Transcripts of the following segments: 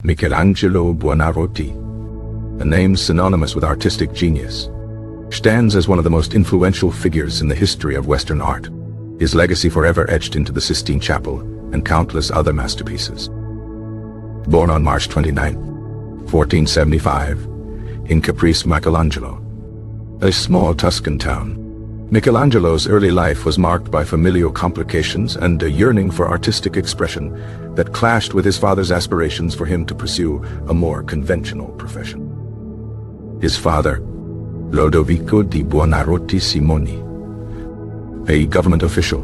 Michelangelo Buonarroti, a name synonymous with artistic genius, stands as one of the most influential figures in the history of Western art, his legacy forever etched into the Sistine Chapel and countless other masterpieces. Born on March 29, 1475, in Caprice, Michelangelo, a small Tuscan town, Michelangelo's early life was marked by familial complications and a yearning for artistic expression that clashed with his father's aspirations for him to pursue a more conventional profession. His father, Lodovico di Buonarroti Simoni, a government official,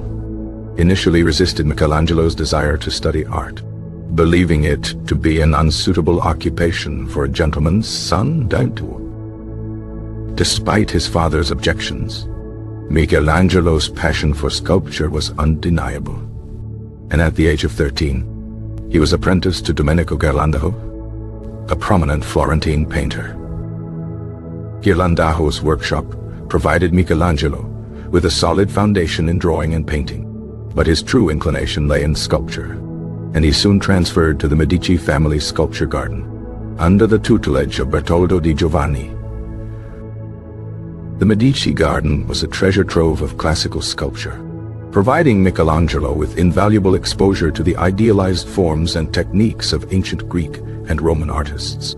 initially resisted Michelangelo's desire to study art, believing it to be an unsuitable occupation for a gentleman's son. Despite his father's objections, Michelangelo's passion for sculpture was undeniable, and at the age of 13, he was apprenticed to Domenico Ghirlandajo, a prominent Florentine painter. Ghirlandajo's workshop provided Michelangelo with a solid foundation in drawing and painting, but his true inclination lay in sculpture, and he soon transferred to the Medici family sculpture garden, under the tutelage of Bertoldo di Giovanni. The Medici garden was a treasure trove of classical sculpture, providing Michelangelo with invaluable exposure to the idealized forms and techniques of ancient Greek and Roman artists.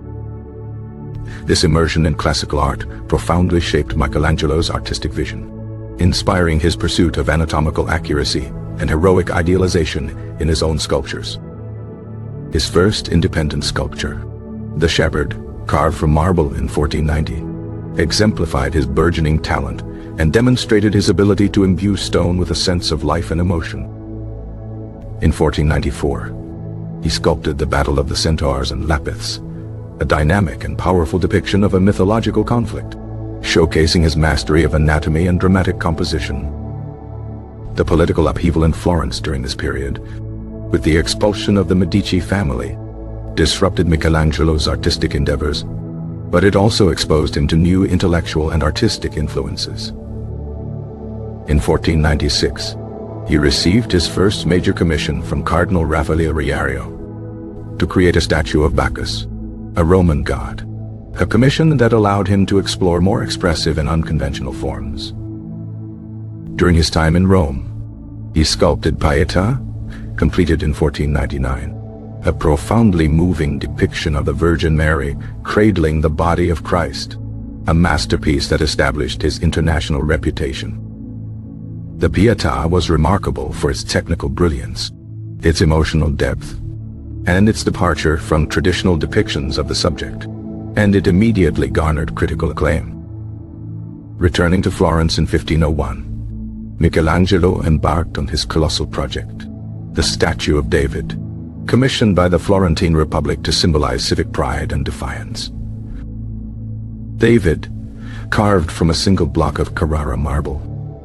This immersion in classical art profoundly shaped Michelangelo's artistic vision, inspiring his pursuit of anatomical accuracy and heroic idealization in his own sculptures. His first independent sculpture, the Shepherd, carved from marble in 1490, exemplified his burgeoning talent and demonstrated his ability to imbue stone with a sense of life and emotion. In 1494, he sculpted the Battle of the Centaurs and Lapiths, a dynamic and powerful depiction of a mythological conflict, showcasing his mastery of anatomy and dramatic composition. The political upheaval in Florence during this period, with the expulsion of the Medici family, disrupted Michelangelo's artistic endeavors, but it also exposed him to new intellectual and artistic influences. In 1496, he received his first major commission from Cardinal Raffaele Riario to create a statue of Bacchus, a Roman god, a commission that allowed him to explore more expressive and unconventional forms. During his time in Rome, he sculpted Pietà, completed in 1499, a profoundly moving depiction of the Virgin Mary cradling the body of Christ, a masterpiece that established his international reputation. The Pietà was remarkable for its technical brilliance, its emotional depth, and its departure from traditional depictions of the subject, and it immediately garnered critical acclaim. Returning to Florence in 1501, Michelangelo embarked on his colossal project, the Statue of David, commissioned by the Florentine Republic to symbolize civic pride and defiance. David, carved from a single block of Carrara marble,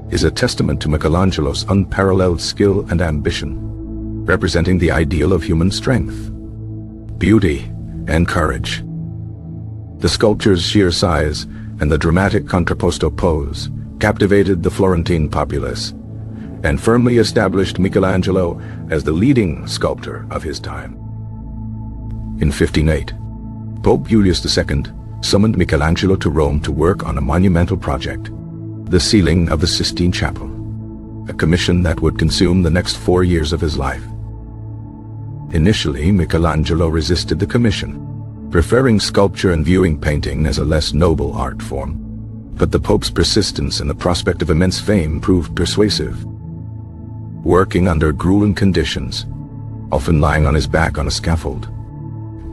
is a testament to Michelangelo's unparalleled skill and ambition, representing the ideal of human strength, beauty, and courage. The sculpture's sheer size and the dramatic contrapposto pose captivated the Florentine populace and firmly established Michelangelo as the leading sculptor of his time. In 1508, Pope Julius II summoned Michelangelo to Rome to work on a monumental project, the ceiling of the Sistine Chapel, a commission that would consume the next 4 years of his life. Initially, Michelangelo resisted the commission, preferring sculpture and viewing painting as a less noble art form. But the Pope's persistence and the prospect of immense fame proved persuasive. Working under grueling conditions, often lying on his back on a scaffold,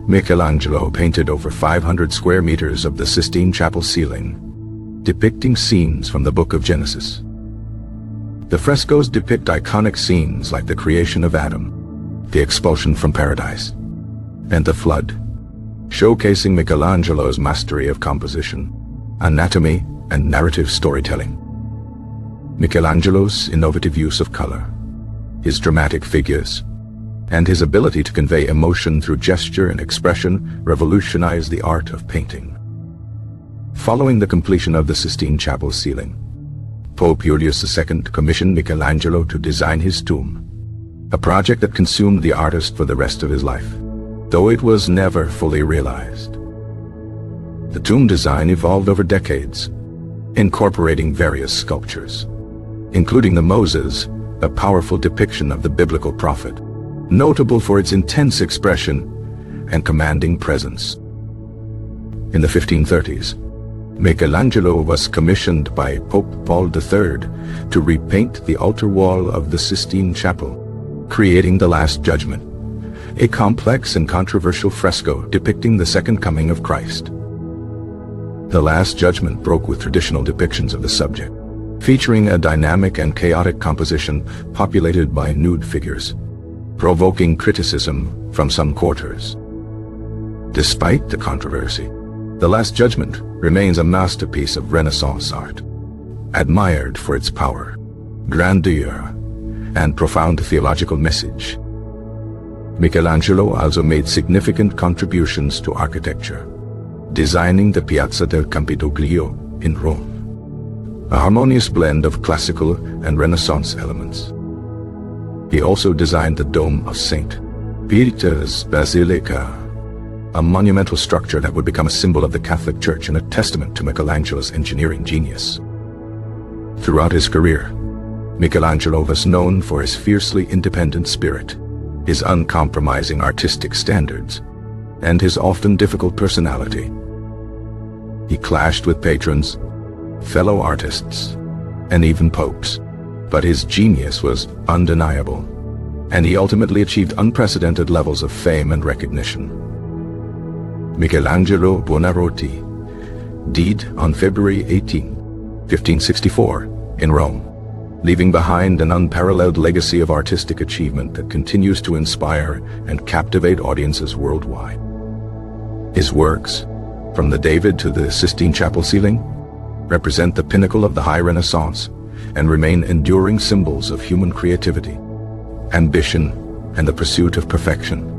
Michelangelo painted over 500 square meters of the Sistine Chapel ceiling, depicting scenes from the Book of Genesis. The frescoes depict iconic scenes like the creation of Adam, the expulsion from paradise, and the flood, showcasing Michelangelo's mastery of composition, anatomy, and narrative storytelling. Michelangelo's innovative use of color, his dramatic figures, and his ability to convey emotion through gesture and expression revolutionized the art of painting. Following the completion of the Sistine Chapel ceiling, Pope Julius II commissioned Michelangelo to design his tomb, a project that consumed the artist for the rest of his life, though it was never fully realized. The tomb design evolved over decades, incorporating various sculptures, including the Moses, a powerful depiction of the biblical prophet, notable for its intense expression and commanding presence. In the 1530s, Michelangelo was commissioned by Pope Paul III to repaint the altar wall of the Sistine Chapel, creating the Last Judgment, a complex and controversial fresco depicting the second coming of Christ. The Last Judgment broke with traditional depictions of the subject, featuring a dynamic and chaotic composition populated by nude figures, provoking criticism from some quarters. Despite the controversy, The Last Judgment remains a masterpiece of Renaissance art, admired for its power, grandeur, and profound theological message. Michelangelo also made significant contributions to architecture, designing the Piazza del Campidoglio in Rome, a harmonious blend of classical and Renaissance elements. He also designed the Dome of St. Peter's Basilica, a monumental structure that would become a symbol of the Catholic Church and a testament to Michelangelo's engineering genius. Throughout his career, Michelangelo was known for his fiercely independent spirit, his uncompromising artistic standards, and his often difficult personality. He clashed with patrons, fellow artists, and even popes, but his genius was undeniable, and he ultimately achieved unprecedented levels of fame and recognition. Michelangelo Buonarroti died on February 18, 1564, in Rome, leaving behind an unparalleled legacy of artistic achievement that continues to inspire and captivate audiences worldwide. His works, from the David to the Sistine Chapel ceiling, represent the pinnacle of the High Renaissance and remain enduring symbols of human creativity, ambition, and the pursuit of perfection.